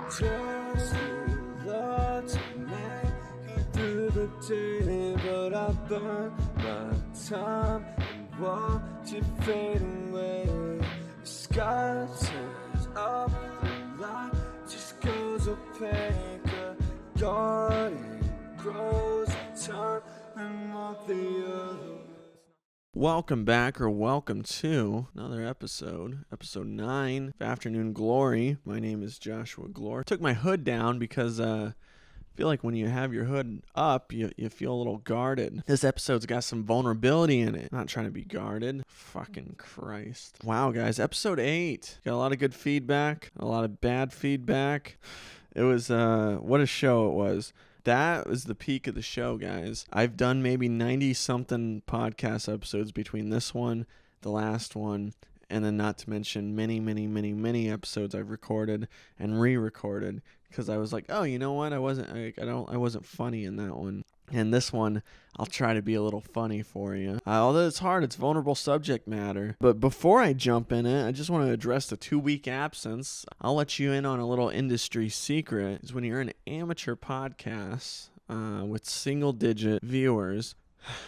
Just the tonight through the day, but I burn my time and watch it fade away. The sky turns up, the light just goes opaque. A garden grows in time and not the other. Welcome back, or welcome to another episode 9 of Afternoon Glory. My name is Joshua Glore. Took my hood down because I feel like when you have your hood up, you feel a little guarded. This episode's got some vulnerability in it. I'm not trying to be guarded. Fucking Christ. Wow, guys, episode 8. Got a lot of good feedback, a lot of bad feedback. It was, what a show it was. That was the peak of the show, guys. I've done maybe 90-something podcast episodes between this one, the last one, and then not to mention many episodes I've recorded and re-recorded because I was like, oh, you know what? I wasn't funny in that one. And this one, I'll try to be a little funny for you. Although it's hard, it's vulnerable subject matter. But before I jump in it, I just want to address the 2-week absence. I'll let you in on a little industry secret. Is when you're an amateur podcast with single-digit viewers,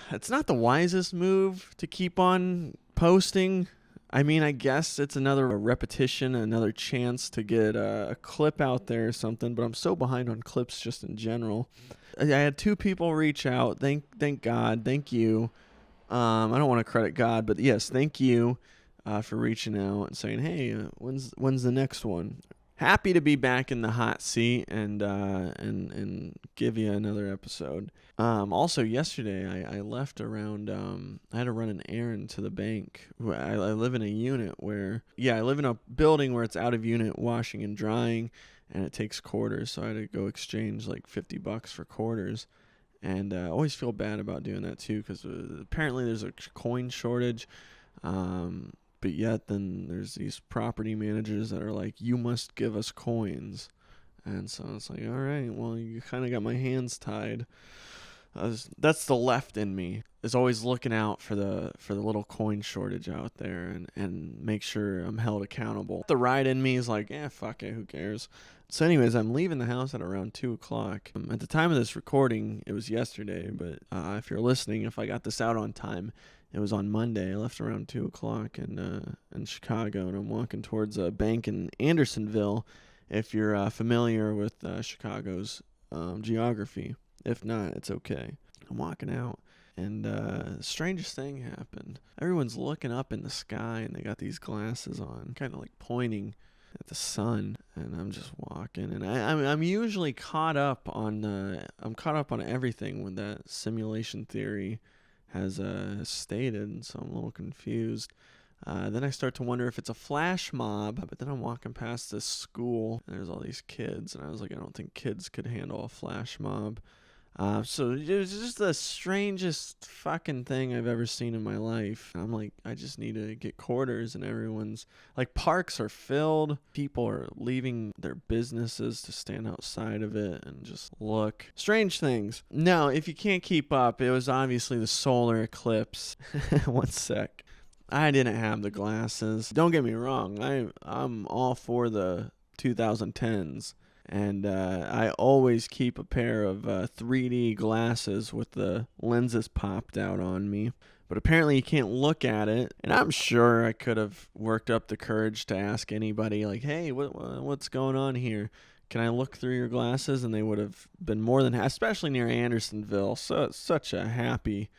it's not the wisest move to keep on posting. I mean, I guess it's another repetition, another chance to get a clip out there or something, but I'm so behind on clips just in general. I had 2 people reach out. Thank God. Thank you. I don't want to credit God, but yes, thank you for reaching out and saying, hey, when's the next one? Happy to be back in the hot seat and give you another episode. Also, yesterday I left around. I had to run an errand to the bank. I live in a unit I live in a building where it's out of unit washing and drying, and it takes quarters. So I had to go exchange like $50 for quarters, and I always feel bad about doing that too because apparently there's a coin shortage. But yet then there's these property managers that are like, you must give us coins. And so it's like, all right, well, you kind of got my hands tied. That's the left in me, is always looking out for the little coin shortage out there and make sure I'm held accountable. The right in me is like, fuck it, who cares? So anyways, I'm leaving the house at around 2 o'clock. At the time of this recording, it was yesterday, but if you're listening, if I got this out on time, it was on Monday. I left around 2 o'clock in Chicago, and I'm walking towards a bank in Andersonville, if you're familiar with Chicago's geography. If not, it's okay. I'm walking out, and the strangest thing happened. Everyone's looking up in the sky, and they got these glasses on, kind of like pointing at the sun, and I'm just walking, and I'm usually caught up on everything when that simulation theory has stated, so I'm a little confused. Then I start to wonder if it's a flash mob, but then I'm walking past this school, and there's all these kids, and I was like, I don't think kids could handle a flash mob. So it was just the strangest fucking thing I've ever seen in my life. I'm like, I just need to get quarters, and everyone's like, parks are filled. People are leaving their businesses to stand outside of it and just look. Strange things. Now, if you can't keep up, it was obviously the solar eclipse. One sec. I didn't have the glasses. Don't get me wrong. I'm all for the 2010s. And I always keep a pair of 3D glasses with the lenses popped out on me. But apparently you can't look at it. And I'm sure I could have worked up the courage to ask anybody, like, hey, what's going on here? Can I look through your glasses? And they would have been more than happy, especially near Andersonville. So such a happy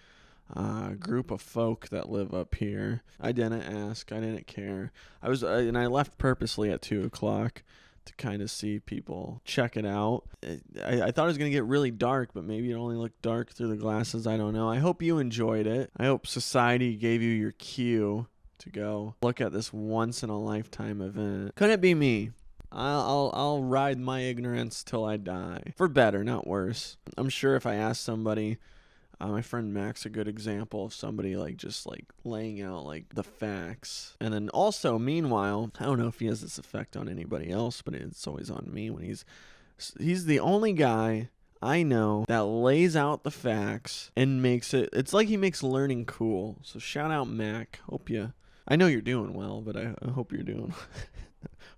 group of folk that live up here. I didn't ask. I didn't care. And I left purposely at 2 o'clock. To kind of see people check it out. I thought it was going to get really dark, but maybe it only looked dark through the glasses. I don't know. I hope you enjoyed it. I hope society gave you your cue to go look at this once-in-a-lifetime event. Couldn't be me. I'll ride my ignorance till I die. For better, not worse. I'm sure if I asked somebody, my friend Mac's a good example of somebody just laying out the facts. And then also, meanwhile, I don't know if he has this effect on anybody else, but it's always on me when he's the only guy I know that lays out the facts and it's like he makes learning cool. So shout out Mac. I know you're doing well, but I hope you're doing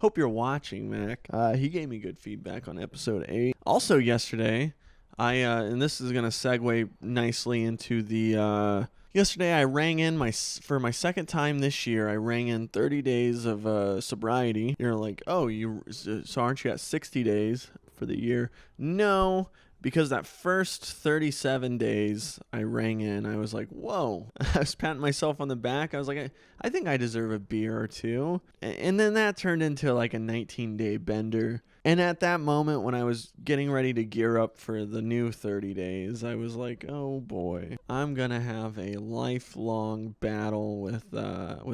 Hope you're watching, Mac. He gave me good feedback on episode 8. Also yesterday, and this is going to segue nicely into the... Yesterday, I rang in for my second time this year. I rang in 30 days of sobriety. You're like, oh, so aren't you at 60 days for the year? No, because that first 37 days I rang in, I was like, whoa. I was patting myself on the back. I was like, I think I deserve a beer or two. And then that turned into like a 19-day bender. And at that moment, when I was getting ready to gear up for the new 30 days, I was like, oh boy, I'm going to have a lifelong battle with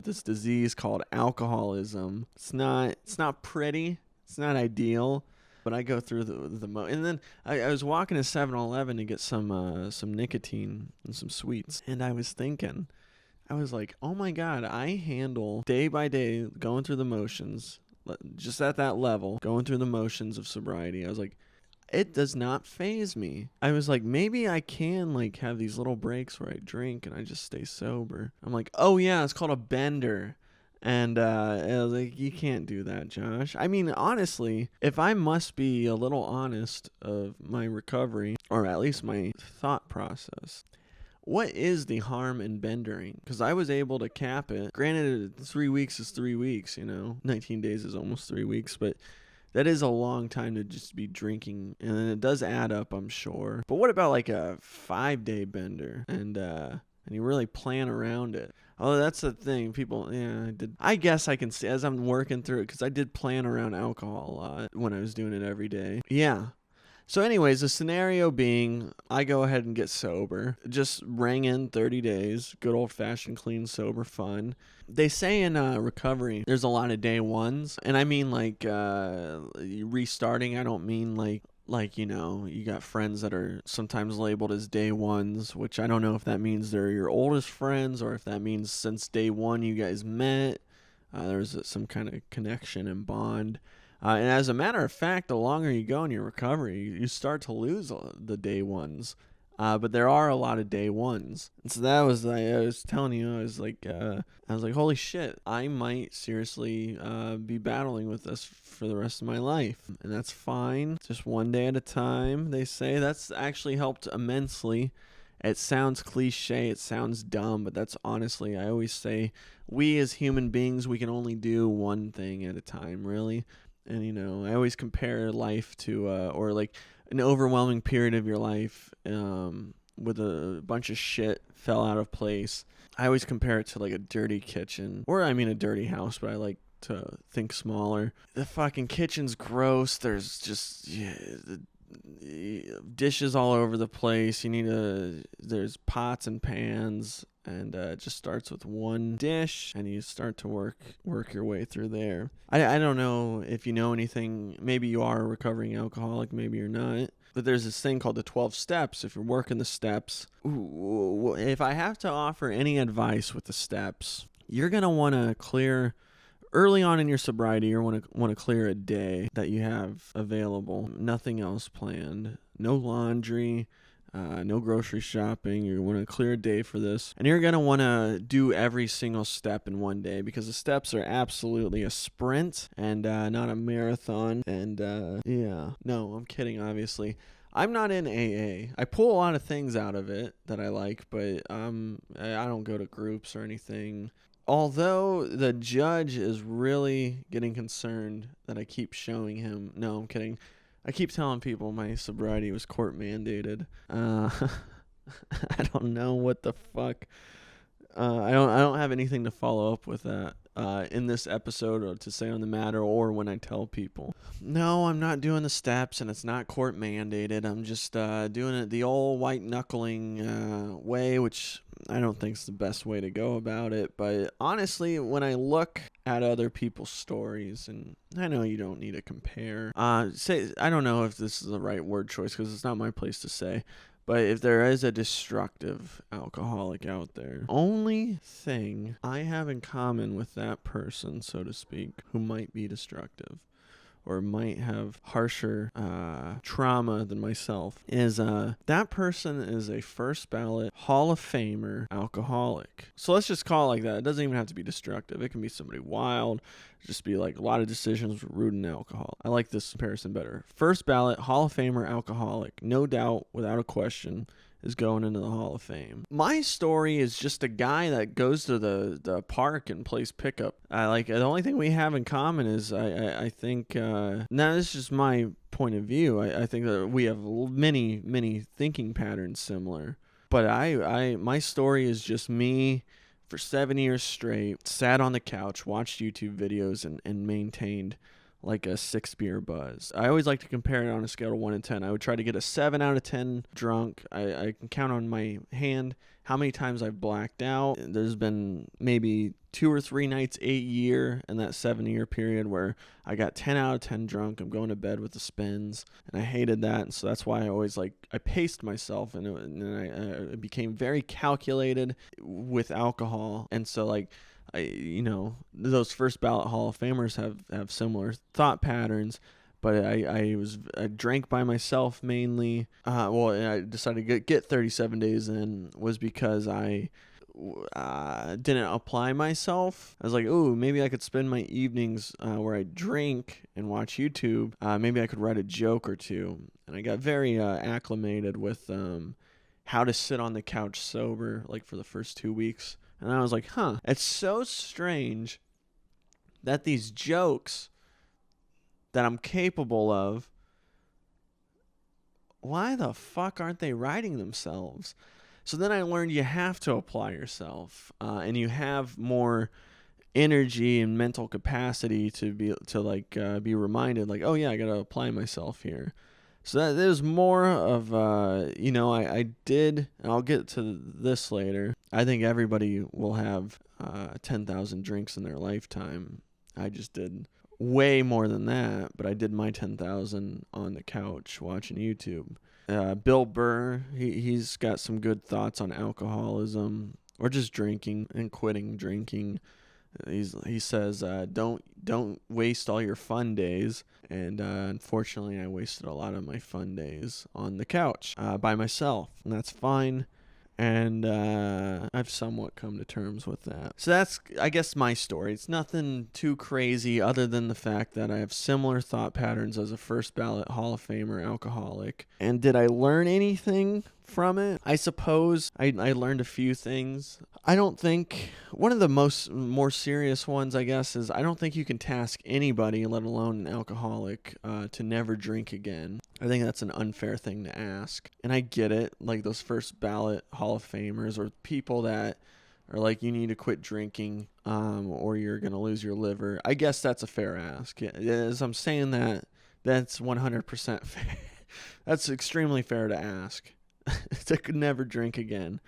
this disease called alcoholism. It's not pretty. It's not ideal. But I go through and then I was walking to 7-Eleven to get some nicotine and some sweets. And I was thinking, I was like, oh my God, I handle day by day going through the motions. Just at that level, going through the motions of sobriety. I was like, it does not faze me. I was like, maybe I can like have these little breaks where I drink and I just stay sober. I'm like, oh yeah, it's called a bender. And I was like, you can't do that, Josh. I mean, honestly, if I must be a little honest of my recovery, or at least my thought process, what is the harm in bendering? Because I was able to cap it. Granted, 3 weeks is 3 weeks, 19 days is almost 3 weeks, but that is a long time to just be drinking, and it does add up, I'm sure. But what about like a 5-day bender, and you really plan around it? Oh, that's the thing. People, I guess I can see as I'm working through it, because I did plan around alcohol a lot when I was doing it every day. Yeah. So anyways, the scenario being, I go ahead and get sober. Just rang in 30 days. Good old-fashioned, clean, sober fun. They say in recovery, there's a lot of day ones. And I mean like restarting. I don't mean like you got friends that are sometimes labeled as day ones, which I don't know if that means they're your oldest friends or if that means since day one you guys met. There's some kind of connection and bond. And as a matter of fact, the longer you go in your recovery, you start to lose the day ones. But there are a lot of day ones. And so that was, I was telling you, I was like, holy shit, I might seriously be battling with this for the rest of my life. And that's fine. Just one day at a time, they say. That's actually helped immensely. It sounds cliche, it sounds dumb, but that's honestly, I always say, we as human beings, we can only do one thing at a time, really. And, I always compare life to, or like an overwhelming period of your life with a bunch of shit fell out of place. I always compare it to like a dirty kitchen, or I mean a dirty house, but I like to think smaller. The fucking kitchen's gross. There's just dishes all over the place. There's pots and pans. And it just starts with one dish, and you start to work your way through there. I don't know if you know anything. Maybe you are a recovering alcoholic, maybe you're not. But there's this thing called the 12 steps. If you're working the steps, if I have to offer any advice with the steps, you're going to want to clear, early on in your sobriety, you're want to clear a day that you have available. Nothing else planned. No laundry. No grocery shopping. You want to clear a day for this. And you're going to want to do every single step in one day, because the steps are absolutely a sprint and not a marathon. And no, I'm kidding, obviously. I'm not in AA. I pull a lot of things out of it that I like, but I don't go to groups or anything. Although the judge is really getting concerned that I keep showing him. No, I'm kidding. I keep telling people my sobriety was court mandated. I don't know what the fuck. I don't have anything to follow up with that in this episode or to say on the matter or when I tell people. No, I'm not doing the steps, and it's not court mandated. I'm just doing it the old white knuckling way, which I don't think is the best way to go about it. But honestly, when I look at other people's stories, and I know you don't need to compare, I don't know if this is the right word choice because it's not my place to say. But if there is a destructive alcoholic out there, only thing I have in common with that person, so to speak, who might be destructive, or might have harsher trauma than myself, is that person is a first ballot Hall of Famer alcoholic. So let's just call it like that. It doesn't even have to be destructive. It can be somebody wild. Just be like a lot of decisions rooted in alcohol. I like this comparison better. First ballot Hall of Famer alcoholic, no doubt, without a question, is going into the Hall of Fame. My story is just a guy that goes to the park and plays pickup. The only thing we have in common is I think now this is just my point of view. I think that we have many thinking patterns similar. But my story is just me for 7 years straight, sat on the couch, watched YouTube videos, and maintained like a 6-beer buzz. I always like to compare it on a scale of 1 to 10. I would try to get a 7 out of 10 drunk. I can count on my hand how many times I've blacked out. There's been maybe 2 or 3 nights a year in that 7-year period where I got 10 out of 10 drunk. I'm going to bed with the spins, and I hated that. And so that's why I paced myself, and I became very calculated with alcohol. And so those first ballot Hall of Famers have similar thought patterns. But I drank by myself mainly. I decided to get 37 days in was because I didn't apply myself. I was like, ooh, maybe I could spend my evenings where I drink and watch YouTube. Maybe I could write a joke or two. And I got very acclimated with how to sit on the couch sober, like for the first 2 weeks. And I was like, it's so strange that these jokes that I'm capable of, why the fuck aren't they writing themselves? So then I learned you have to apply yourself, and you have more energy and mental capacity to be reminded, like, oh yeah, I gotta apply myself here. So that there's more of I did, and I'll get to this later. I think everybody will have 10,000 drinks in their lifetime. I just did way more than that, but I did my 10,000 on the couch watching YouTube. Bill Burr, he's got some good thoughts on alcoholism or just drinking and quitting drinking. He says, don't waste all your fun days. And unfortunately, I wasted a lot of my fun days on the couch by myself, and that's fine. And I've somewhat come to terms with that. So that's, I guess, my story. It's nothing too crazy other than the fact that I have similar thought patterns as a first ballot Hall of Famer alcoholic. And did I learn anything from it? I suppose I learned a few things. I don't think, one of the more serious ones, I guess, is I don't think you can task anybody, let alone an alcoholic, to never drink again. I think that's an unfair thing to ask. And I get it, like those first ballot Hall of Famers or people that are like, you need to quit drinking or you're going to lose your liver. I guess that's a fair ask. As I'm saying that, that's 100% fair. That's extremely fair to ask. To never drink again.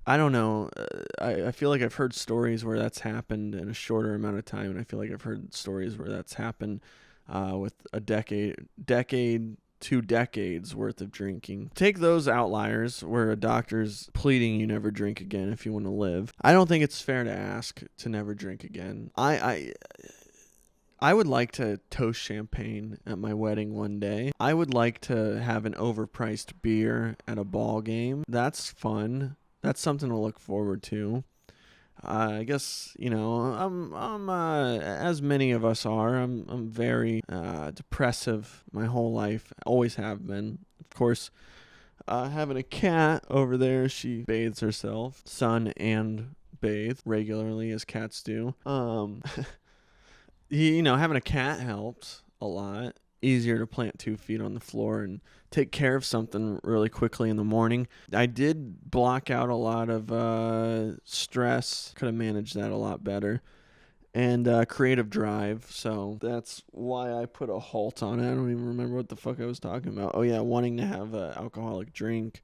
I don't know. I feel like I've heard stories where that's happened in a shorter amount of time, and I feel like I've heard stories where that's happened with a decade, 2 decades worth of drinking. Take those outliers where a doctor's pleading you never drink again if you want to live. I don't think it's fair to ask to never drink again. I would like to toast champagne at my wedding one day. I would like to have an overpriced beer at a ball game. That's fun. That's something to look forward to. I guess, I'm as many of us are, I'm very depressive my whole life. Always have been. Of course, having a cat over there, she bathes herself, sun and bathe regularly as cats do. Having a cat helps a lot. Easier to plant 2 feet on the floor and take care of something really quickly in the morning. I did block out a lot of stress. Could have managed that a lot better. And creative drive. So that's why I put a halt on it. I don't even remember what the fuck I was talking about. Oh, yeah, wanting to have an alcoholic drink.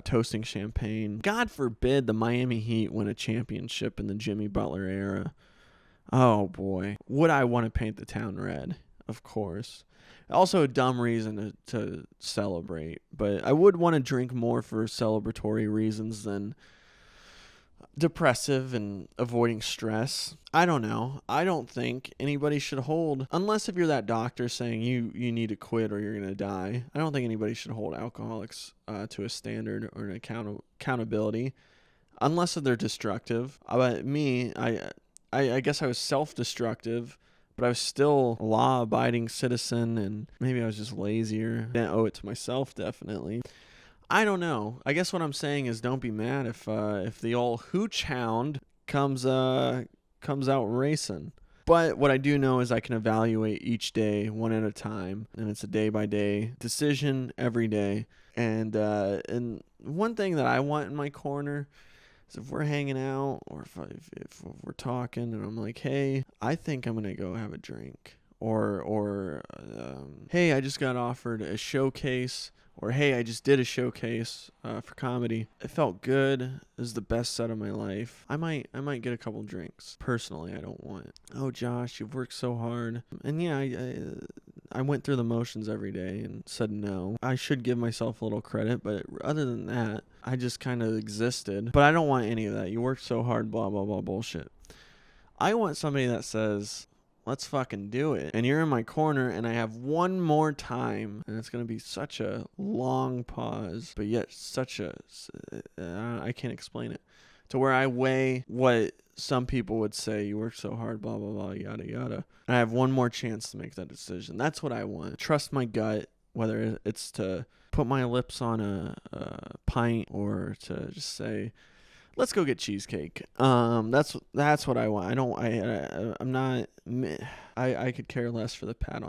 Toasting champagne. God forbid the Miami Heat win a championship in the Jimmy Butler era. Oh, boy. Would I want to paint the town red? Of course. Also a dumb reason to celebrate, but I would want to drink more for celebratory reasons than depressive and avoiding stress. I don't know. I don't think anybody should hold, unless if you're that doctor saying you need to quit or you're going to die. I don't think anybody should hold alcoholics to a standard or an accountability unless if they're destructive. But me, I guess I was self-destructive, but I was still a law-abiding citizen, and maybe I was just lazier. Didn't owe it to myself, definitely. I don't know. I guess what I'm saying is don't be mad if the old hooch hound comes out racing. But what I do know is I can evaluate each day one at a time, and it's a day-by-day decision every day. And one thing that I want in my corner is if we're hanging out or if we're talking and I'm like, hey, I think I'm going to go have a drink. Or hey, I just got offered a showcase. Or, hey, I just did a showcase for comedy. It felt good. It was the best set of my life. I might get a couple drinks. Personally, I don't want it. Oh, Josh, you've worked so hard. And yeah, I went through the motions every day and said no. I should give myself a little credit, but other than that, I just kind of existed. But I don't want any of that. You worked so hard, blah, blah, blah bullshit. I want somebody that says, let's fucking do it. And you're in my corner, and I have one more time, and it's going to be such a long pause, but yet such a, I can't explain it, to where I weigh what some people would say, you work so hard, blah, blah, blah, yada, yada. And I have one more chance to make that decision. That's what I want. Trust my gut, whether it's to put my lips on a pint or to just say, let's go get cheesecake. That's what I want. I'm not. I could care less for the pats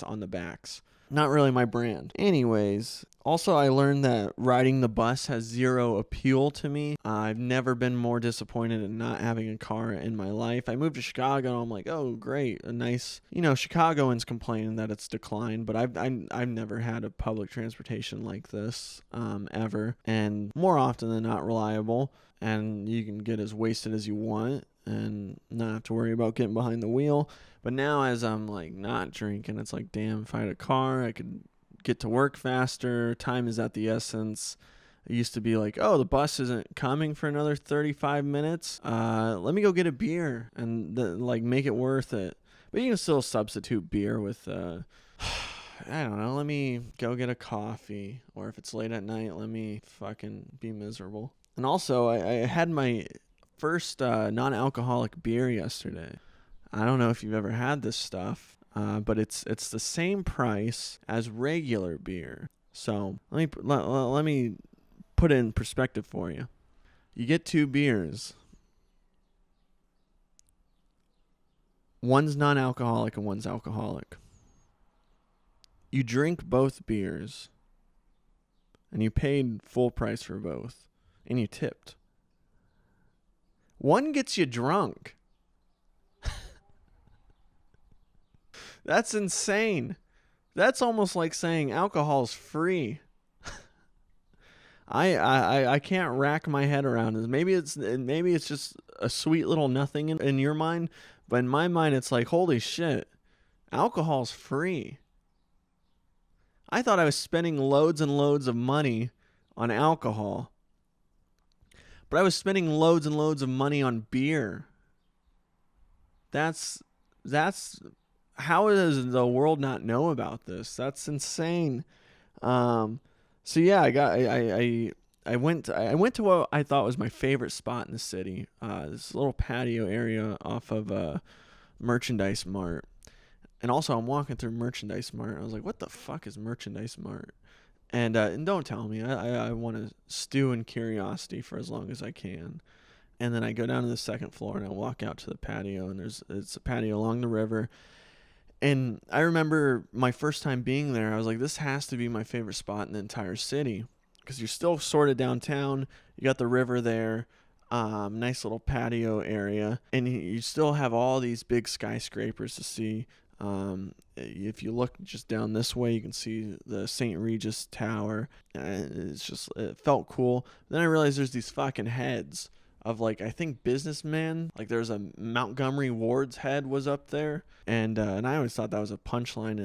on the backs. Not really my brand. Anyways, also I learned that riding the bus has zero appeal to me. I've never been more disappointed in not having a car in my life. I moved to Chicago and I'm like, oh great, a nice, Chicagoans complaining that it's declined, but I've never had a public transportation like this ever, and more often than not reliable, and you can get as wasted as you want and not have to worry about getting behind the wheel. But now as I'm like not drinking, it's like, damn, if I had a car, I could get to work faster. Time is at the essence. It used to be like, oh, the bus isn't coming for another 35 minutes. Let me go get a beer and make it worth it. But you can still substitute beer with, I don't know, let me go get a coffee. Or if it's late at night, let me fucking be miserable. And also, I had my first non-alcoholic beer yesterday. I don't know if you've ever had this stuff, but it's the same price as regular beer. So let me put it in perspective for you. You get 2 beers. One's non-alcoholic and one's alcoholic. You drink both beers, and you paid full price for both, and you tipped. One gets you drunk. That's insane. That's almost like saying alcohol's free. I can't rack my head around it. Maybe it's just a sweet little nothing in your mind, but in my mind it's like, holy shit, alcohol's free. I thought I was spending loads and loads of money on alcohol, but I was spending loads and loads of money on beer. That's how does the world not know about this? That's insane. So yeah, I went to what I thought was my favorite spot in the city. This little patio area off of Merchandise Mart. And also I'm walking through Merchandise Mart. And I was like, what the fuck is Merchandise Mart? And don't tell me. I want to stew in curiosity for as long as I can. And then I go down to the second floor and I walk out to the patio, and it's a patio along the river. And I remember my first time being there, I was like, this has to be my favorite spot in the entire city, because you're still sort of downtown. You got the river there, nice little patio area, and you still have all these big skyscrapers to see. If you look just down this way, you can see the St. Regis Tower. It felt cool. Then I realized there's these fucking heads of like, I think businessmen. Like there's a Montgomery Ward's head was up there, and I always thought that was a punchline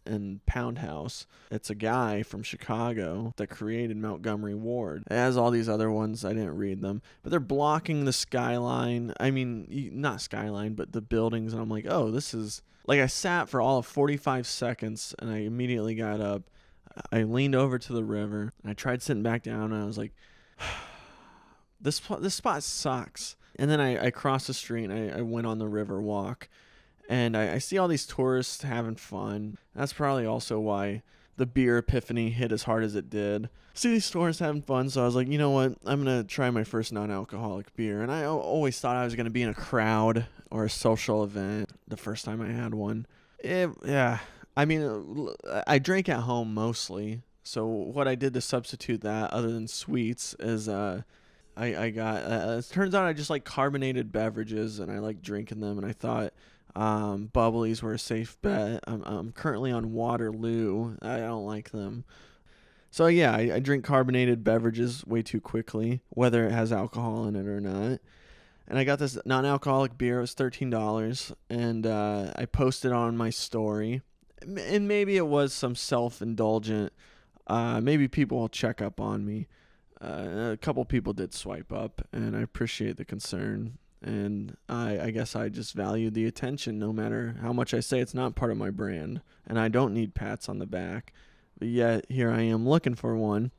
in Pound House. It's a guy from Chicago that created Montgomery Ward. It has all these other ones. I didn't read them, but they're blocking the skyline. I mean, not skyline, but the buildings. And I'm like, oh, this is like, I sat for all of 45 seconds, and I immediately got up. I leaned over to the river, and I tried sitting back down, and I was like, this spot sucks. And then I crossed the street, and I went on the river walk, and I see all these tourists having fun. That's probably also why the beer epiphany hit as hard as it did. See these tourists having fun, so I was like, you know what? I'm going to try my first non-alcoholic beer. And I always thought I was going to be in a crowd or a social event the first time I had one. Yeah. I mean, I drank at home mostly. So what I did to substitute that, other than sweets, is I got, it turns out I just like carbonated beverages, and I like drinking them, and I thought bubblies were a safe bet. I'm currently on Waterloo. I don't like them. So yeah, I drink carbonated beverages way too quickly, whether it has alcohol in it or not. And I got this non-alcoholic beer. It was $13, and I posted on my story. And maybe it was some self-indulgent. Maybe people will check up on me. A couple people did swipe up, and I appreciate the concern. And I guess I just value the attention, no matter how much I say it's not part of my brand. And I don't need pats on the back. But yet, here I am looking for one.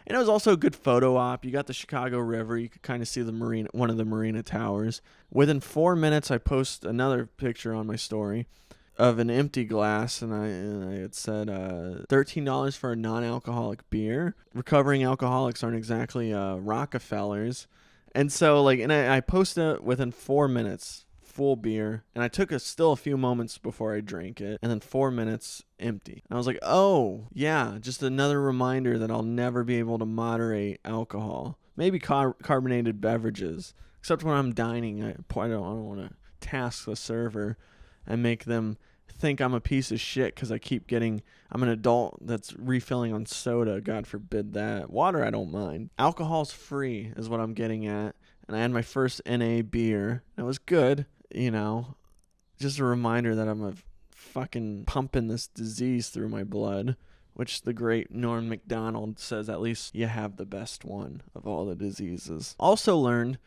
And it was also a good photo op. You got the Chicago River. You could kind of see the marina, one of the Marina Towers. Within 4 minutes, I post another picture on my story of an empty glass, and I had said $13 for a non-alcoholic beer. Recovering alcoholics aren't exactly Rockefellers. And so, like, and I posted it within 4 minutes, full beer, and I took still a few moments before I drank it, and then 4 minutes empty. And I was like, oh, yeah, just another reminder that I'll never be able to moderate alcohol. Maybe carbonated beverages, except when I'm dining. I don't want to task the server and make them think I'm a piece of shit because I'm an adult that's refilling on soda. God forbid that. Water, I don't mind. Alcohol's free is what I'm getting at. And I had my first NA beer. It was good, just a reminder that I'm fucking pumping this disease through my blood, which the great Norm Macdonald says, at least you have the best one of all the diseases. Also learned,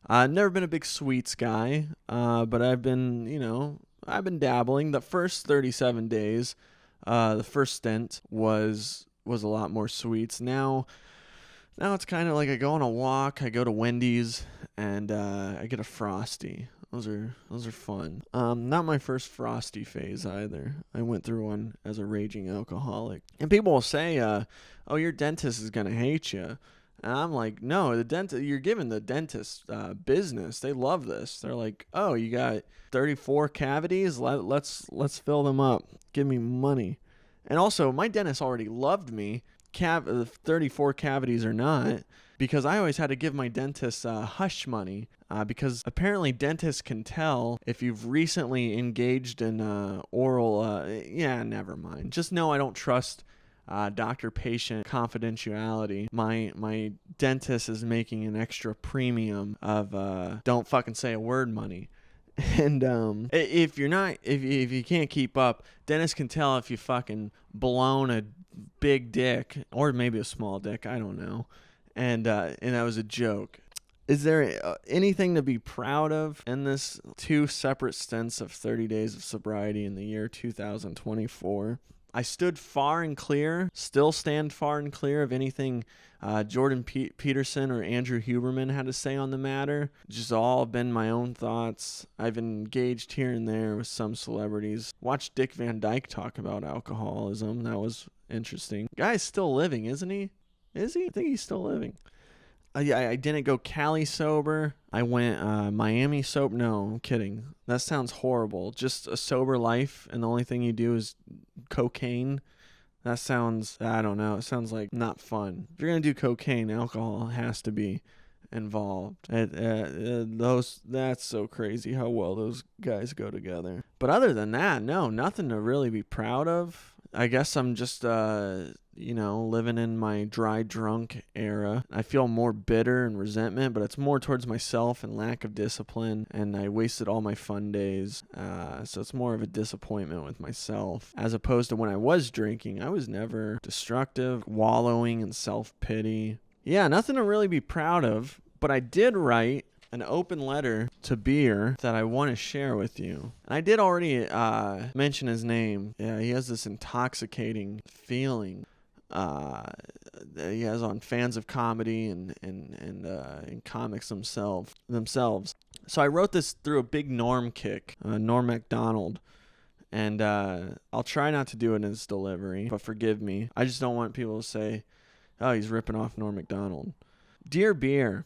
I've never been a big sweets guy, but I've been dabbling. The first 37 days, the first stint was a lot more sweets. Now it's kind of like I go on a walk, I go to Wendy's, and I get a Frosty. Those are fun. Not my first Frosty phase either. I went through one as a raging alcoholic. And people will say, oh, your dentist is going to hate you. And I'm like, no, you're giving the dentist business. They love this. They're like, oh, you got 34 cavities? Let's fill them up. Give me money. And also, my dentist already loved me, 34 cavities or not, because I always had to give my dentist hush money, because apparently dentists can tell if you've recently engaged in oral, never mind. Just know I don't trust doctor-patient confidentiality. My dentist is making an extra premium of don't fucking say a word money. And if you can't keep up, dentists can tell if you fucking blown a big dick or maybe a small dick, I don't know. And that was a joke. Is there anything to be proud of in this 2 separate stints of 30 days of sobriety in the year 2024? I stood far and clear, still stand far and clear of anything Jordan Peterson or Andrew Huberman had to say on the matter. Just all been my own thoughts. I've engaged here and there with some celebrities. Watched Dick Van Dyke talk about alcoholism. That was interesting. Guy's still living, isn't he? Is he? I think he's still living. I didn't go Cali sober. I went Miami sober. No, I'm kidding. That sounds horrible. Just a sober life, and the only thing you do is cocaine. That sounds, I don't know. It sounds like not fun. If you're going to do cocaine, alcohol has to be involved. That's so crazy how well those guys go together. But other than that, no, nothing to really be proud of. I guess I'm just, living in my dry drunk era. I feel more bitter and resentment, but it's more towards myself and lack of discipline, and I wasted all my fun days. So it's more of a disappointment with myself. As opposed to when I was drinking, I was never destructive, wallowing in self-pity. Yeah, nothing to really be proud of, but I did write an open letter to beer that I want to share with you. And I did already mention his name. Yeah, he has this intoxicating feeling that he has on fans of comedy and comics themselves. So I wrote this through a big Norm kick, Norm MacDonald. And I'll try not to do it in his delivery, but forgive me. I just don't want people to say, oh, he's ripping off Norm MacDonald. Dear Beer,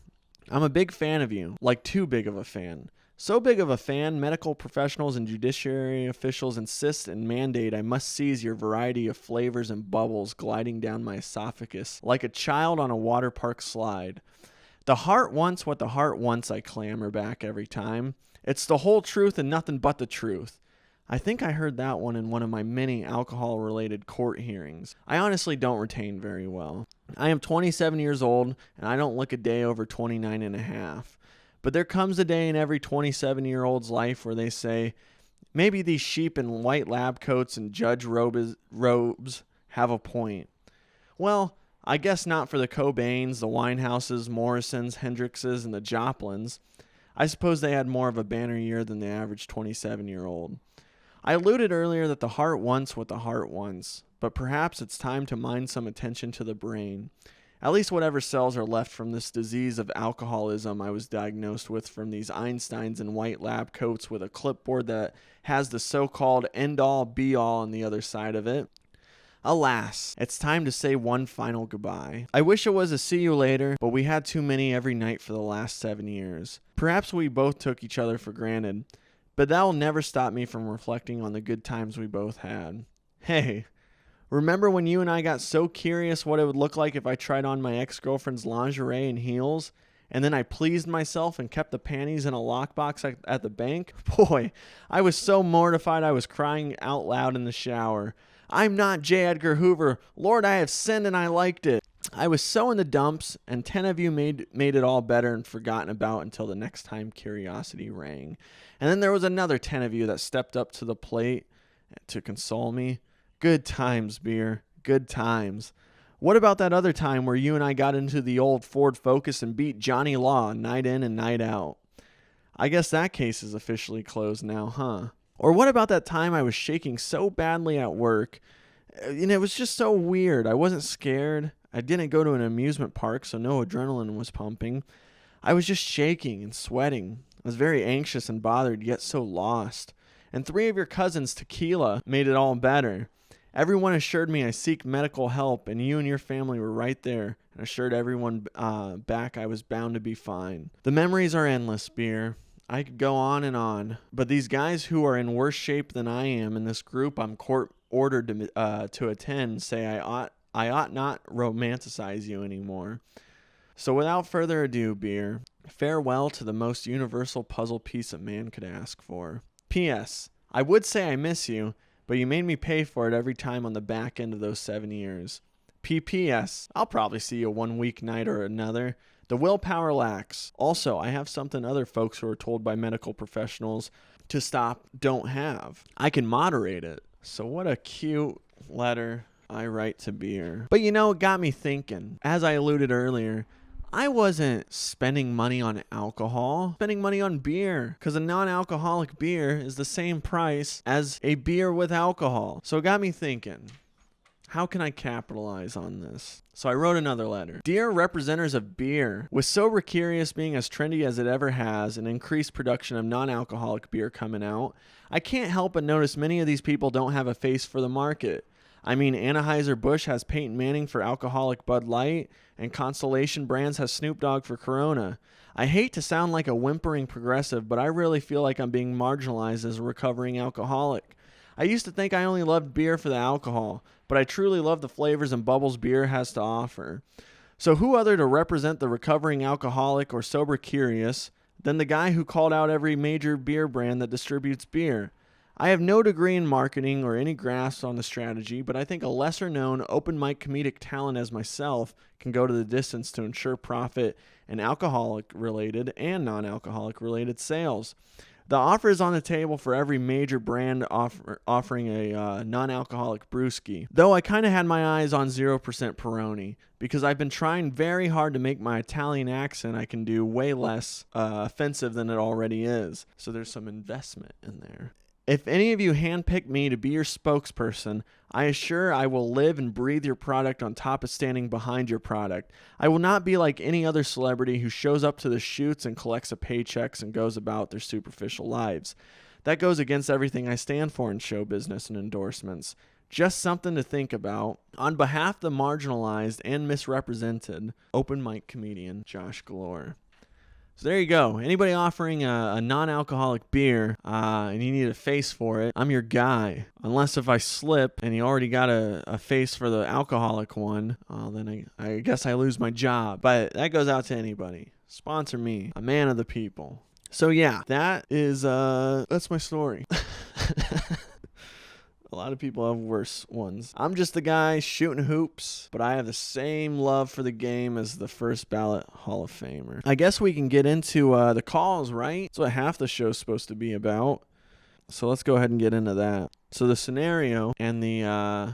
I'm a big fan of you, like too big of a fan. So big of a fan, medical professionals and judiciary officials insist and mandate I must seize your variety of flavors and bubbles gliding down my esophagus like a child on a water park slide. The heart wants what the heart wants, I clamor back every time. It's the whole truth and nothing but the truth. I think I heard that one in one of my many alcohol-related court hearings. I honestly don't retain very well. I am 27 years old, and I don't look a day over 29 and a half. But there comes a day in every 27-year-old's life where they say, maybe these sheep in white lab coats and judge robes have a point. Well, I guess not for the Cobains, the Winehouses, Morrisons, Hendrixes, and the Joplins. I suppose they had more of a banner year than the average 27-year-old. I alluded earlier that the heart wants what the heart wants, but perhaps it's time to mind some attention to the brain. At least whatever cells are left from this disease of alcoholism I was diagnosed with from these Einsteins in white lab coats with a clipboard that has the so-called end-all be-all on the other side of it. Alas, it's time to say one final goodbye. I wish it was a see you later, but we had too many every night for the last 7 years. Perhaps we both took each other for granted. But that'll never stop me from reflecting on the good times we both had. Hey, remember when you and I got so curious what it would look like if I tried on my ex-girlfriend's lingerie and heels, and then I pleased myself and kept the panties in a lockbox at the bank? Boy, I was so mortified I was crying out loud in the shower. I'm not J. Edgar Hoover. Lord, I have sinned and I liked it. I was so in the dumps, and 10 of you made it all better and forgotten about until the next time curiosity rang. And then there was another 10 of you that stepped up to the plate to console me. Good times, Beer. Good times. What about that other time where you and I got into the old Ford Focus and beat Johnny Law night in and night out? I guess that case is officially closed now, huh? Or what about that time I was shaking so badly at work? And it was just so weird. I wasn't scared. I didn't go to an amusement park, so no adrenaline was pumping. I was just shaking and sweating. I was very anxious and bothered, yet so lost. And 3 of your cousins, tequila, made it all better. Everyone assured me I seek medical help, and you and your family were right there and assured everyone back I was bound to be fine. The memories are endless, Beer. I could go on, but these guys who are in worse shape than I am in this group I'm court-ordered to attend say I ought not romanticize you anymore. So without further ado, Beer, farewell to the most universal puzzle piece a man could ask for. P.S. I would say I miss you, but you made me pay for it every time on the back end of those 7 years. P.P.S. I'll probably see you one weeknight or another. The willpower lacks. Also, I have something other folks who are told by medical professionals to stop don't have. I can moderate it. So what a cute letter I write to Beer. But it got me thinking. As I alluded earlier, I wasn't spending money on alcohol, spending money on beer, because a non-alcoholic beer is the same price as a beer with alcohol. So it got me thinking, how can I capitalize on this? So I wrote another letter. Dear representatives of beer, with Sober Curious being as trendy as it ever has and increased production of non-alcoholic beer coming out, I can't help but notice many of these people don't have a face for the market. I mean, Anheuser-Busch has Peyton Manning for alcoholic Bud Light, and Constellation Brands has Snoop Dogg for Corona. I hate to sound like a whimpering progressive, but I really feel like I'm being marginalized as a recovering alcoholic. I used to think I only loved beer for the alcohol, but I truly love the flavors and bubbles beer has to offer. So who other to represent the recovering alcoholic or sober curious than the guy who called out every major beer brand that distributes beer? I have no degree in marketing or any grasp on the strategy, but I think a lesser-known open mic comedic talent as myself can go to the distance to ensure profit in alcoholic-related and non-alcoholic-related sales. The offer is on the table for every major brand offering a non-alcoholic brewski. Though I kind of had my eyes on 0% Peroni, because I've been trying very hard to make my Italian accent I can do way less offensive than it already is. So there's some investment in there. If any of you handpick me to be your spokesperson, I assure I will live and breathe your product on top of standing behind your product. I will not be like any other celebrity who shows up to the shoots and collects a paychecks and goes about their superficial lives. That goes against everything I stand for in show business and endorsements. Just something to think about. On behalf of the marginalized and misrepresented, open mic comedian Josh Galore. So there you go. Anybody offering a non-alcoholic beer and you need a face for it, I'm your guy. Unless if I slip and you already got a face for the alcoholic one, then I guess I lose my job. But that goes out to anybody. Sponsor me, a man of the people. So yeah, that's my story. A lot of people have worse ones. I'm just the guy shooting hoops, but I have the same love for the game as the first ballot Hall of Famer. I guess we can get into the calls, right? That's what half the show's supposed to be about. So let's go ahead and get into that. So the scenario and the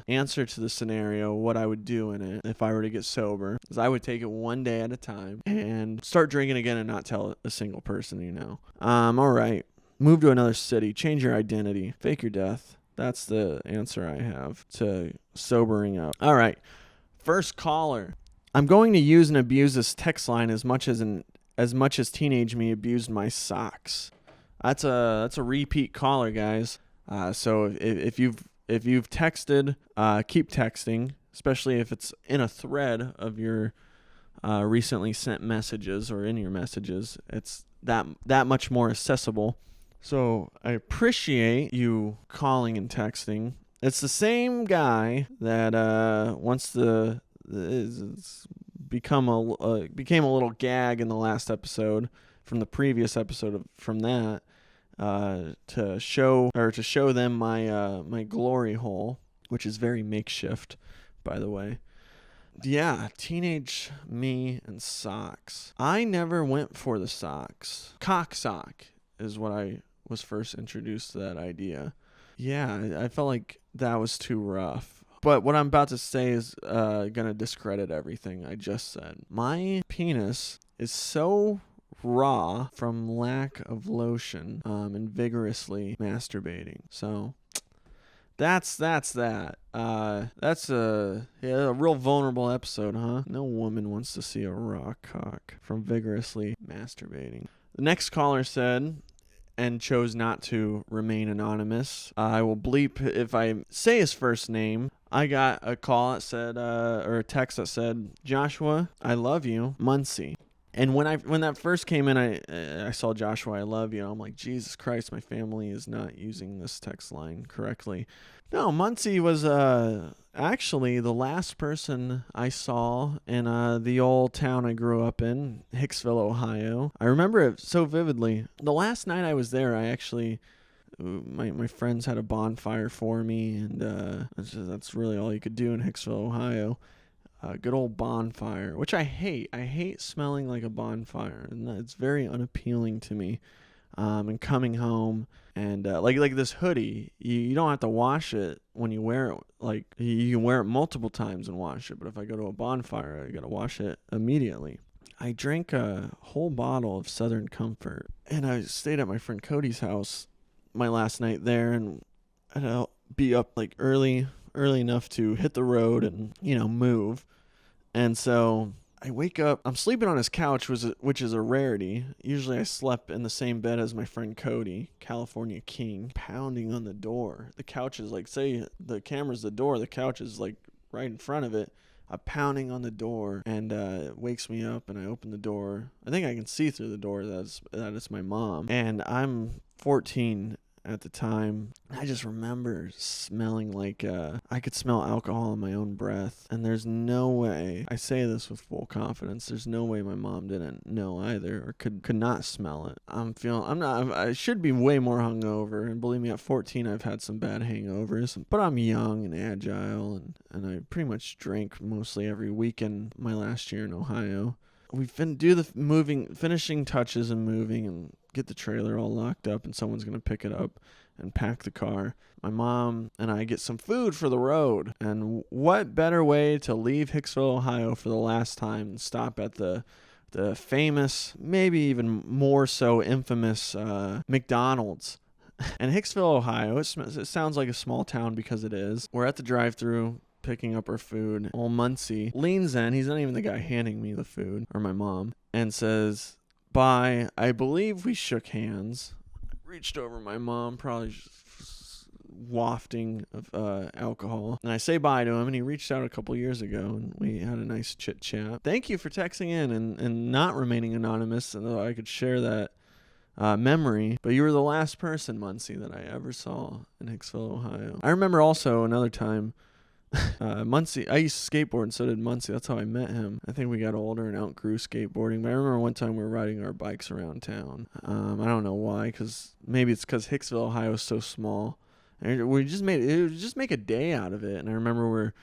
answer to the scenario, what I would do in it if I were to get sober, is I would take it one day at a time and start drinking again and not tell a single person you know. All right. Move to another city. Change your identity. Fake your death. That's the answer I have to sobering up. All right. First caller. I'm going to use and abuse this text line as much as teenage me abused my socks. That's a repeat caller, guys. So if you've texted, keep texting, especially if it's in a thread of your recently sent messages or in your messages. It's that much more accessible. So I appreciate you calling and texting. It's the same guy that became a little gag in the last episode from the previous episode from that to show them my glory hole, which is very makeshift, by the way. Yeah, teenage me and socks. I never went for the socks. Cock sock is what I was first introduced to that idea. Yeah, I felt like that was too rough. But what I'm about to say is going to discredit everything I just said. My penis is so raw from lack of lotion and vigorously masturbating. So that's that. That's a real vulnerable episode, huh? No woman wants to see a raw cock from vigorously masturbating. The next caller said, and chose not to remain anonymous. I will bleep if I say his first name. I got a call that said, or a text that said, Joshua, I love you, Muncie. And when that first came in, I saw Joshua, I love you. I'm like, Jesus Christ, my family is not using this text line correctly. No, Muncie was actually the last person I saw in the old town I grew up in, Hicksville, Ohio. I remember it so vividly. The last night I was there, I actually, my friends had a bonfire for me, and that's really all you could do in Hicksville, Ohio. Good old bonfire, which I hate. I hate smelling like a bonfire, and it's very unappealing to me. And coming home and like this hoodie, you don't have to wash it when you wear it. Like you can wear it multiple times and wash it, but if I go to a bonfire, I gotta wash it immediately. I drank a whole bottle of Southern Comfort, and I stayed at my friend Cody's house my last night there, and I'd be up like early enough to hit the road and move. And so I wake up, I'm sleeping on his couch, which is a rarity. Usually I slept in the same bed as my friend Cody, California King, pounding on the door. The couch is like, say the camera's the door, the couch is like right in front of it. I'm pounding on the door, and it wakes me up, and I open the door. I think I can see through the door that it's my mom. And I'm 14 at the time. I just remember smelling like I could smell alcohol in my own breath. And there's no way, I say this with full confidence, there's no way my mom didn't know either or could not smell it. I should be way more hungover. And believe me, at 14, I've had some bad hangovers. But I'm young and agile, and I pretty much drank mostly every weekend my last year in Ohio. We do the finishing touches and moving and get the trailer all locked up, and someone's going to pick it up and pack the car. My mom and I get some food for the road. And what better way to leave Hicksville, Ohio for the last time than stop at the famous, maybe even more so infamous McDonald's. And Hicksville, Ohio, it sounds like a small town because it is. We're at the drive-thru picking up our food. Old Muncie leans in. He's not even the guy handing me the food, or my mom, and says, "Bye." I believe we shook hands. I reached over my mom, probably just wafting of alcohol, and I say bye to him, and he reached out a couple years ago, and we had a nice chit chat. Thank you for texting in and not remaining anonymous, and I could share that memory. But you were the last person, Muncie, that I ever saw in Hicksville, Ohio. I remember also another time. Muncie, I used to skateboard, and so did Muncie. That's how I met him. I think we got older and outgrew skateboarding. But I remember one time we were riding our bikes around town. I don't know why, maybe it's because Hicksville, Ohio is so small. And we just make a day out of it. And I remember we're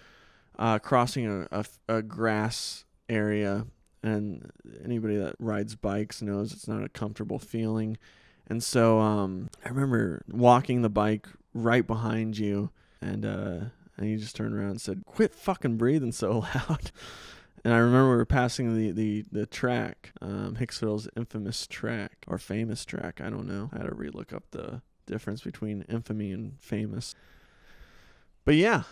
crossing a grass area, and anybody that rides bikes knows it's not a comfortable feeling. And so I remember walking the bike right behind you, and you just turned around and said, "Quit fucking breathing so loud." And I remember we were passing the track, Hicksville's infamous track, or famous track, I don't know. I had to relook up the difference between infamy and famous. But yeah,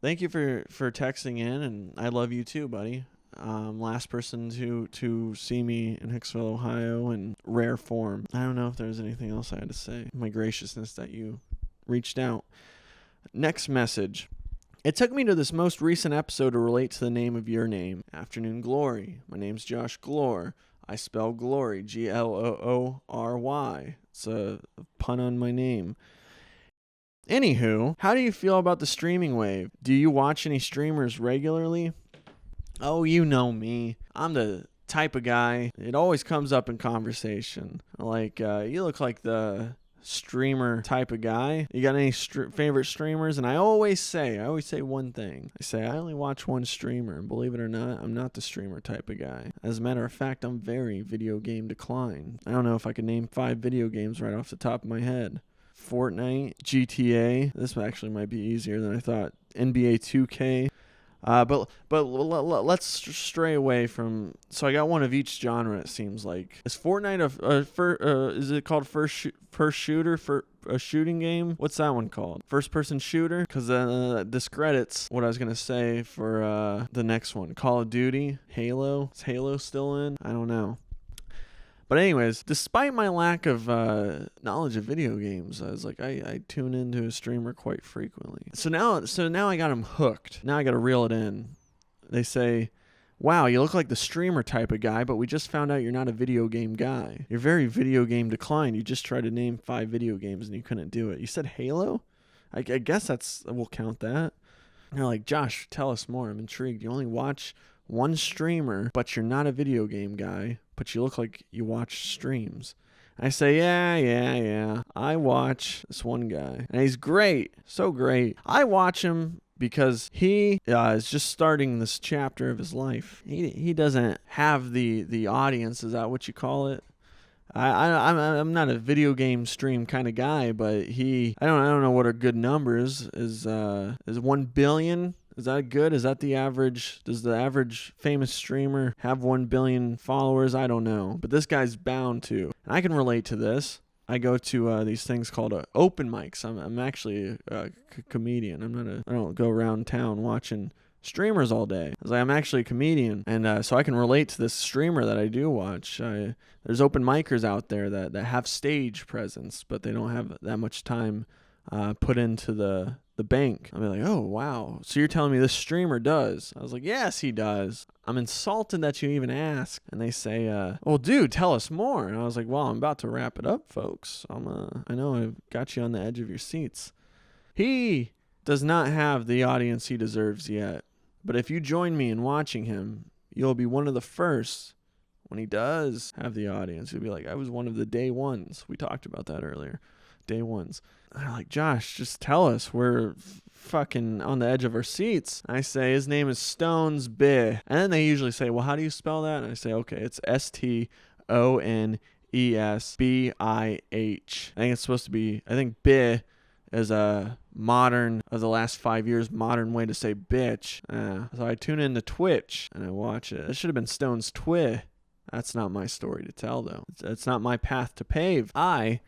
thank you for texting in, and I love you too, buddy. Last person to see me in Hicksville, Ohio in rare form. I don't know if there's anything else I had to say. My graciousness that you reached out. Next message. It took me to this most recent episode to relate to the name of your name. Afternoon Glory. My name's Josh Glore. I spell glory, Gloory. It's a pun on my name. Anywho, how do you feel about the streaming wave? Do you watch any streamers regularly? Oh, you know me. I'm the type of guy, it always comes up in conversation. Like, you look like the streamer type of guy. You got any favorite streamers? And I always say one thing. I say I only watch one streamer, and believe it or not, I'm not the streamer type of guy. As a matter of fact, I'm very video game declined. I don't know if I could name 5 video games right off the top of my head. Fortnite, GTA. This actually might be easier than I thought. NBA 2K. But let's stray away from. So I got one of each genre. It seems like, is Fortnite is it called first shooter for a shooting game? What's that one called? First person shooter? Because that discredits what I was gonna say for the next one. Call of Duty, Halo. Is Halo still in? I don't know. But anyways, despite my lack of knowledge of video games, I was like, I tune into a streamer quite frequently. So now I got them hooked. Now I got to reel it in. They say, "Wow, you look like the streamer type of guy, but we just found out you're not a video game guy. You're very video game declined. You just tried to name 5 video games and you couldn't do it. You said Halo? I guess we'll count that." And they're like, "Josh, tell us more. I'm intrigued. You only watch one streamer, but you're not a video game guy, but you look like you watch streams." I say, yeah. I watch this one guy, and he's great, so great. I watch him because he is just starting this chapter of his life. He doesn't have the audience. Is that what you call it? I'm not a video game stream kind of guy, but I don't know what are good numbers. Is 1 billion? Is that good? Is that the average? Does the average famous streamer have 1 billion followers? I don't know. But this guy's bound to. And I can relate to this. I go to these things called open mics. I'm actually a comedian. I don't go around town watching streamers all day. I'm actually a comedian. And so I can relate to this streamer that I do watch. There's open micers out there that have stage presence, but they don't have that much time put into the the bank. I'll be like, oh, wow. So you're telling me this streamer does? I was like, yes, he does. I'm insulted that you even ask. And they say, well, dude, tell us more. And I was like, well, I'm about to wrap it up, folks. I know I've got you on the edge of your seats. He does not have the audience he deserves yet. But if you join me in watching him, you'll be one of the first when he does have the audience. You'll be like, I was one of the day ones. We talked about that earlier. Day ones. And they're like, Josh, just tell us. We're fucking on the edge of our seats. I say, his name is Stones Bih. And then they usually say, well, how do you spell that? And I say, okay, it's STONESBIH. I think it's supposed to be, I think Bih is a modern, of the last 5 years, modern way to say bitch. So I tune into Twitch and I watch it. It should have been Stones Twih. That's not my story to tell, though. It's not my path to pave. I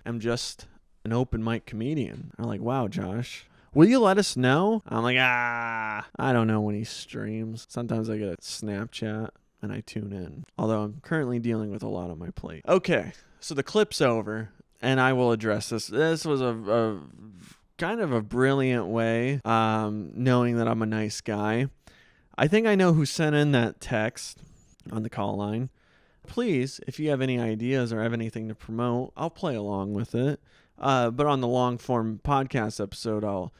am just an open mic comedian. I'm like, wow, Josh, will you let us know? I'm like, I don't know when he streams. Sometimes I get a Snapchat and I tune in. Although I'm currently dealing with a lot on my plate. Okay, so the clip's over. And I will address this. This was a kind of a brilliant way, knowing that I'm a nice guy. I think I know who sent in that text on the call line. Please, if you have any ideas or have anything to promote, I'll play along with it. But on the long form podcast episode, I'll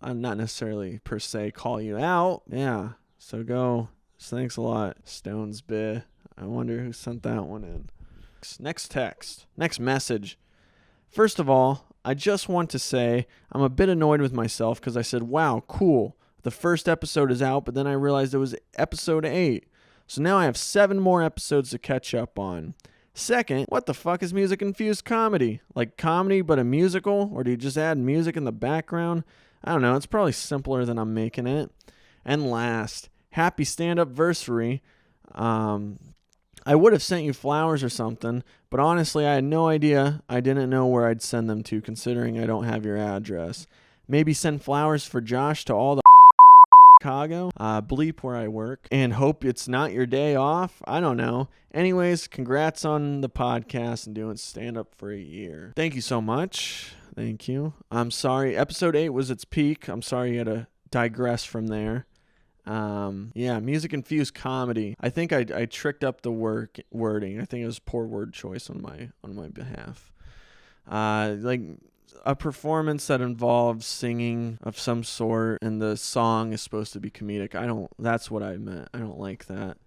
not necessarily per se call you out. Yeah. So go. Thanks a lot, Stones Bih. I wonder who sent that one in. Next text. Next message. First of all, I just want to say I'm a bit annoyed with myself because I said, wow, cool. The first episode is out, but then I realized it was episode 8. So now I have 7 more episodes to catch up on. Second, what the fuck is music-infused comedy? Like comedy but a musical? Or do you just add music in the background? I don't know. It's probably simpler than I'm making it. And last, happy stand-up-versary. I would have sent you flowers or something, but honestly, I had no idea. I didn't know where I'd send them to, considering I don't have your address. Maybe send flowers for Josh to all the Chicago, bleep where I work, and hope it's not your day off. I don't know. Anyways, congrats on the podcast and doing stand-up for a year. Thank you so much. Thank you. I'm sorry. Episode 8 was its peak. I'm sorry you had to digress from there. Music-infused comedy. I think I tricked up the wording. I think it was poor word choice on my behalf. Like a performance that involves singing of some sort, and the song is supposed to be comedic. That's what I meant. I don't like that.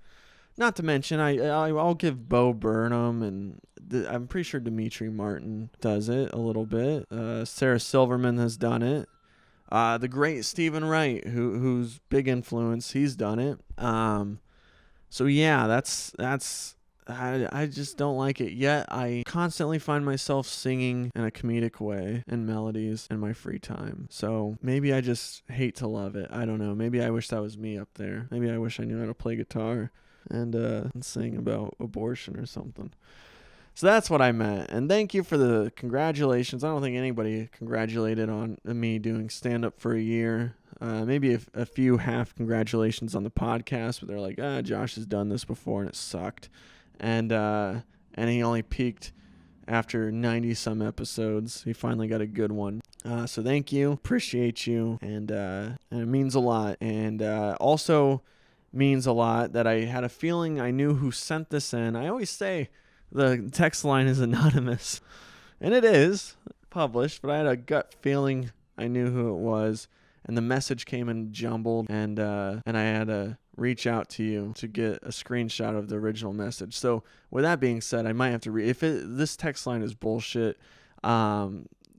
Not to mention, I'll give Bo Burnham, and I'm pretty sure Dimitri Martin does it a little bit. Sarah Silverman has done it. The great Stephen Wright, who's big influence, he's done it. So yeah, that's I just don't like it. Yet I constantly find myself singing in a comedic way and melodies in my free time. So maybe I just hate to love it. I don't know. Maybe I wish that was me up there. Maybe I wish I knew how to play guitar and sing about abortion or something. So that's what I meant. And thank you for the congratulations. I don't think anybody congratulated on me doing stand-up for a year. Maybe a few half congratulations on the podcast, but they're like, Josh has done this before and it sucked. And he only peaked after 90-some episodes. He finally got a good one. So thank you. Appreciate you. And it means a lot. And also means a lot that I had a feeling I knew who sent this in. I always say the text line is anonymous, and it is published, but I had a gut feeling I knew who it was, and the message came in jumbled, and I had to reach out to you to get a screenshot of the original message. So with that being said, I might have to this text line is bullshit.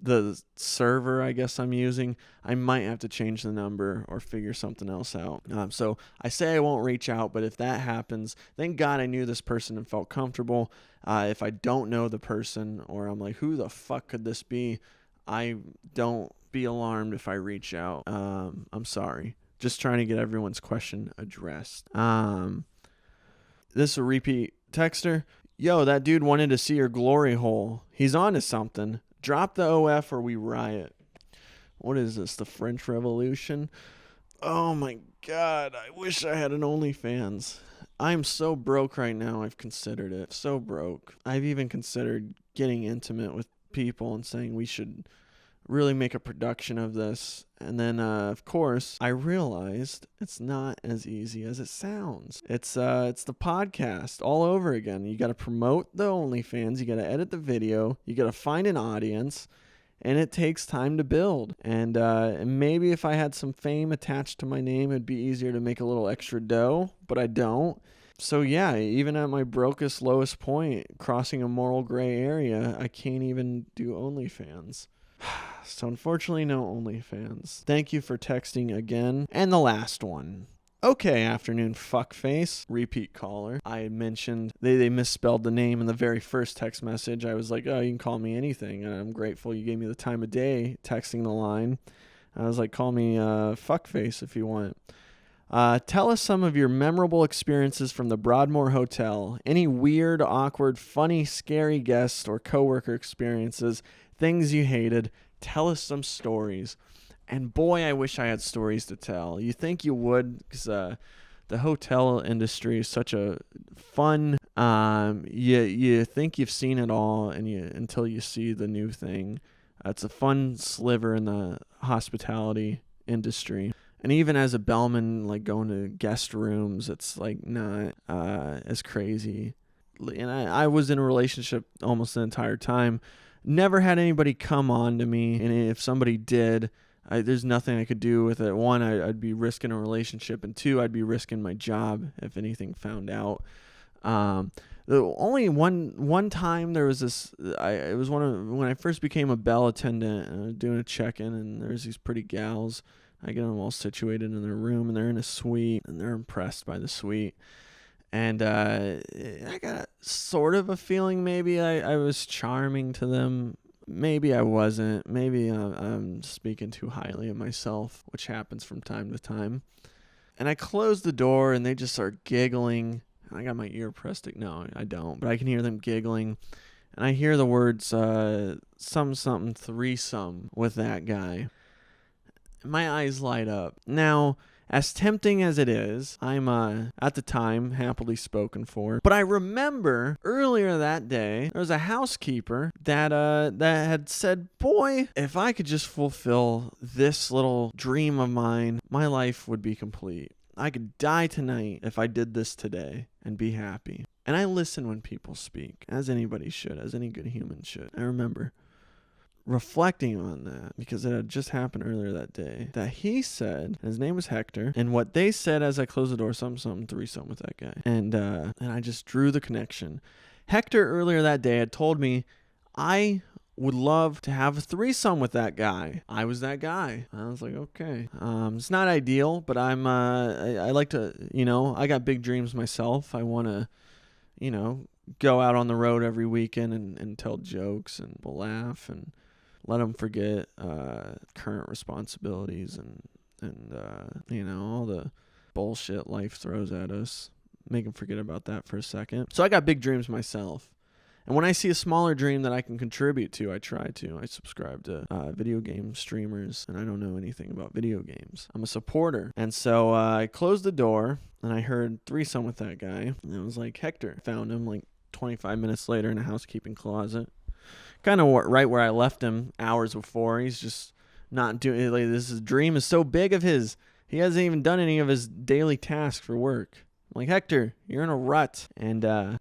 The server I guess I'm using, I might have to change the number or figure something else out. So I say I won't reach out, but if that happens, thank God I knew this person and felt comfortable. If I don't know the person, or I'm like, who the fuck could this be? Don't be alarmed if I reach out. I'm sorry. Just trying to get everyone's question addressed. This is a repeat texter. Yo, that dude wanted to see your glory hole. He's on to something. Drop the OF or we riot. What is this, the French Revolution? Oh my God, I wish I had an OnlyFans. I'm so broke right now, I've considered it. So broke. I've even considered getting intimate with people and saying we should really make a production of this. And then, of course, I realized it's not as easy as it sounds. It's the podcast all over again. You got to promote the OnlyFans. You got to edit the video. You got to find an audience. And it takes time to build. And maybe if I had some fame attached to my name, it'd be easier to make a little extra dough. But I don't. So yeah, even at my brokest, lowest point, crossing a moral gray area, I can't even do OnlyFans. So unfortunately, no OnlyFans. Thank you for texting again. And the last one. Okay, afternoon, fuckface. Repeat caller. I had mentioned they misspelled the name in the very first text message. I was like, oh, you can call me anything. And I'm grateful you gave me the time of day texting the line. I was like, call me fuckface if you want. Tell us some of your memorable experiences from the Broadmoor Hotel. Any weird, awkward, funny, scary guest or coworker experiences, things you hated. Tell us some stories. And boy, I wish I had stories to tell. You think you would, because the hotel industry is such a fun. You think you've seen it all, and until you see the new thing. It's a fun sliver in the hospitality industry. And even as a bellman, like going to guest rooms, it's like not as crazy. And I was in a relationship almost the entire time. Never had anybody come on to me, and if somebody did, there's nothing I could do with it. One, I'd be risking a relationship, and two, I'd be risking my job if anything found out. The only one time there was this. It was when I first became a bell attendant, and I was doing a check-in, and there's these pretty gals. I get them all situated in their room, and they're in a suite, and they're impressed by the suite. And I got sort of a feeling maybe I was charming to them. Maybe I wasn't. Maybe I'm speaking too highly of myself, which happens from time to time. And I closed the door, and they just start giggling. I got my ear pressed. No, I don't. But I can hear them giggling. And I hear the words, something threesome with that guy. My eyes light up. Now, as tempting as it is, I'm, at the time, happily spoken for. But I remember earlier that day, there was a housekeeper that had said, boy, if I could just fulfill this little dream of mine, my life would be complete. I could die tonight if I did this today and be happy. And I listen when people speak, as anybody should, as any good human should. I remember reflecting on that, because it had just happened earlier that day, that he said, his name was Hector, and what they said as I closed the door, something threesome with that guy. And I just drew the connection. Hector earlier that day had told me, I would love to have a threesome with that guy. I was that guy. I was like, okay. It's not ideal, but I like to, I got big dreams myself. I want to, go out on the road every weekend and tell jokes, and we'll laugh and let them forget current responsibilities and all the bullshit life throws at us. Make them forget about that for a second. So I got big dreams myself. And when I see a smaller dream that I can contribute to, I try to. I subscribe to video game streamers, and I don't know anything about video games. I'm a supporter. And so I closed the door, and I heard threesome with that guy. And it was like Hector. Found him like 25 minutes later in a housekeeping closet. Kind of right where I left him hours before. He's just not doing it. Like, this dream is so big of his. He hasn't even done any of his daily tasks for work. I'm like, Hector, you're in a rut. And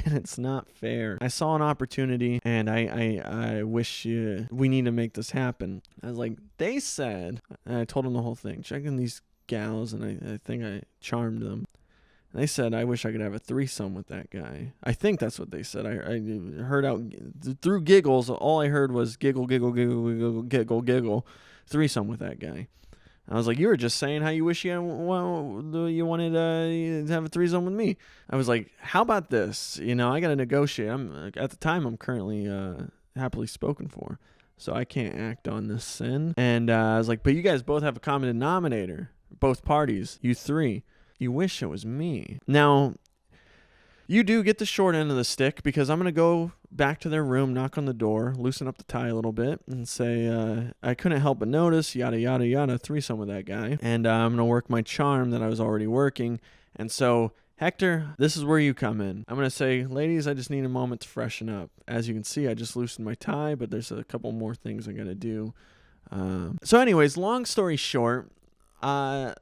it's not fair. I saw an opportunity, and I wish we need to make this happen. I was like, they said, and I told them the whole thing, checking these gals, and I think I charmed them. And they said, I wish I could have a threesome with that guy. I think that's what they said. I heard out through giggles. All I heard was giggle, giggle, giggle, giggle, giggle, giggle, threesome with that guy. I was like, you were just saying how you wish you wanted to have a threesome with me. I was like, how about this? I got to negotiate. At the time, I'm currently happily spoken for, so I can't act on this sin. And I was like, but you guys both have a common denominator. Both parties, you three. You wish it was me. Now, you do get the short end of the stick, because I'm going to go back to their room, knock on the door, loosen up the tie a little bit, and say, I couldn't help but notice, yada, yada, yada, threesome with that guy. And I'm going to work my charm that I was already working. And so Hector, this is where you come in. I'm going to say, ladies, I just need a moment to freshen up. As you can see, I just loosened my tie, but there's a couple more things I got to do. So anyways, long story short, I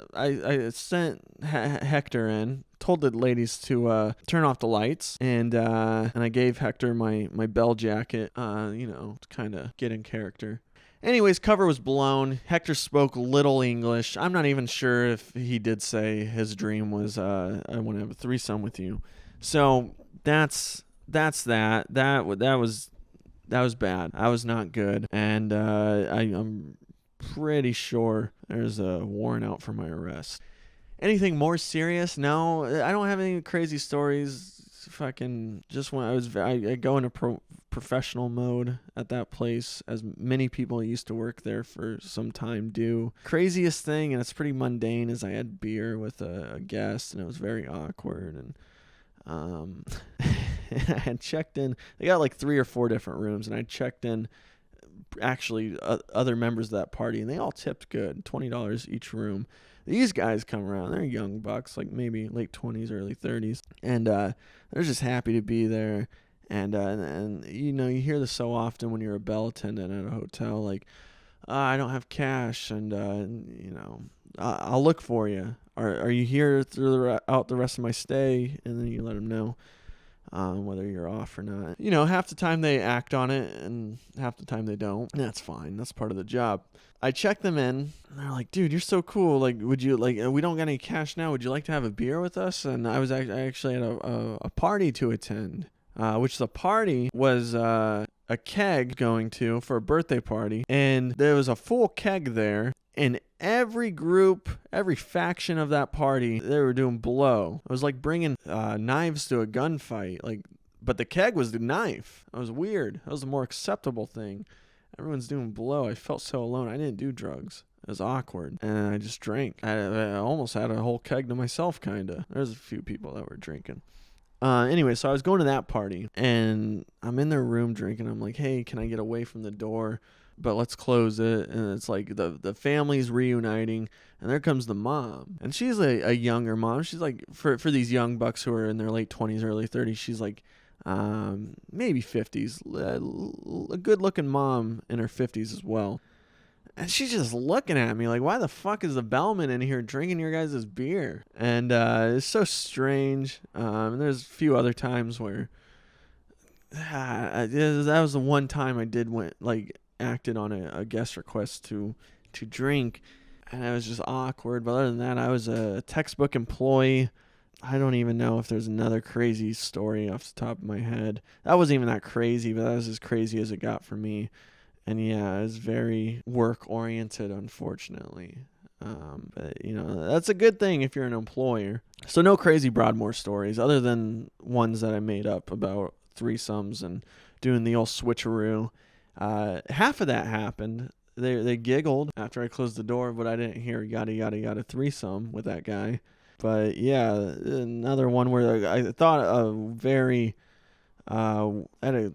sent Hector in, told the ladies to turn off the lights, and I gave Hector my bell jacket, to kind of get in character. Anyways, cover was blown. Hector spoke little English. I'm not even sure if he did say his dream was I want to have a threesome with you. So that's that. That was bad. I was not good, and I'm pretty sure there's a warrant out for my arrest. Anything more serious? No, I don't have any crazy stories. Fucking just when I go into professional mode at that place, as many people used to work there for some time do. Craziest thing, and it's pretty mundane, is I had beer with a guest, and it was very awkward, and I had checked in. They got like 3 or 4 different rooms, and I checked in actually other members of that party, and they all tipped good, $20 each room. These guys come around, they're young bucks, like maybe late 20s, early 30s, and they're just happy to be there. And you hear this so often when you're a bell attendant at a hotel, like, I don't have cash, and I'll look for you. Are you here out the rest of my stay? And then you let them know whether you're off or not. Half the time they act on it, and half the time they don't. That's fine. That's part of the job. I check them in, and they're like, dude, you're so cool. Like, would you, we don't got any cash now. Would you like to have a beer with us? And I actually had a party to attend, which the party was a keg going to for a birthday party. And there was a full keg there. And every group, every faction of that party, they were doing blow. It was like bringing knives to a gunfight. But the keg was the knife. It was weird. That was a more acceptable thing. Everyone's doing blow. I felt so alone. I didn't do drugs. It was awkward. And I just drank. I almost had a whole keg to myself, kind of. There's a few people that were drinking. Anyway, so I was going to that party, and I'm in their room drinking. I'm like, hey, can I get away from the door? But let's close it. And it's like the family's reuniting, and there comes the mom. And she's a younger mom. She's like, for these young bucks who are in their late 20s, early 30s, she's like maybe 50s. A good-looking mom in her 50s as well. And she's just looking at me like, why the fuck is the bellman in here drinking your guys' beer? And it's so strange. And there's a few other times where that was the one time I did acted on a guest request to drink, and it was just awkward. But other than that, I was a textbook employee. I don't even know if there's another crazy story off the top of my head. That wasn't even that crazy, but that was as crazy as it got for me. And yeah, it was very work oriented, unfortunately. But that's a good thing if you're an employer. So no crazy Broadmoor stories other than ones that I made up about threesomes and doing the old switcheroo. Half of that happened. They giggled after I closed the door, but I didn't hear yada yada yada threesome with that guy. But yeah, another one where I thought had a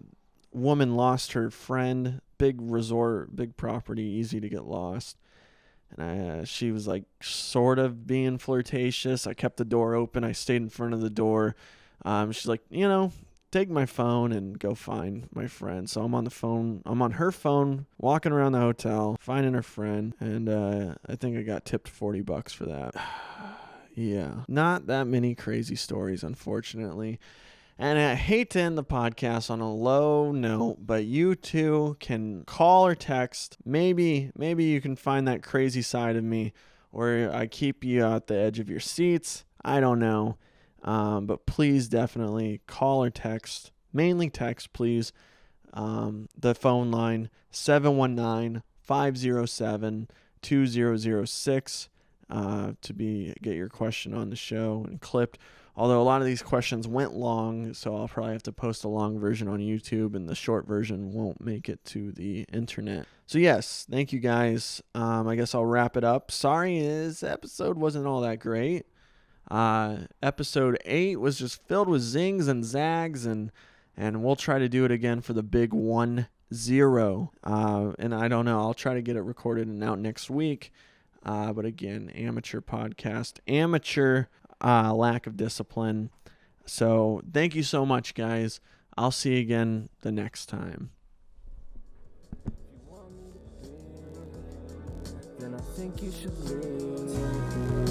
woman lost her friend. Big resort, big property, easy to get lost. And she was like sort of being flirtatious. I kept the door open. I stayed in front of the door. She's like, take my phone and go find my friend. So I'm on the phone. I'm on her phone, walking around the hotel, finding her friend. And I think I got tipped $40 for that. Yeah, not that many crazy stories, unfortunately. And I hate to end the podcast on a low note, but you too can call or text. Maybe you can find that crazy side of me where I keep you at the edge of your seats. I don't know. But please definitely call or text. Mainly text, please. The phone line, 719-507-2006, to get your question on the show and clipped. Although a lot of these questions went long, so I'll probably have to post a long version on YouTube, and the short version won't make it to the internet. So yes, thank you guys. I guess I'll wrap it up. Sorry, this episode wasn't all that great. Episode 8 was just filled with zings and zags, and we'll try to do it again for the big 1-0. And I don't know, I'll try to get it recorded and out next week. But again, amateur podcast. Amateur. lack of discipline. So thank you so much, guys. I'll see you again the next time. Then I think you should leave.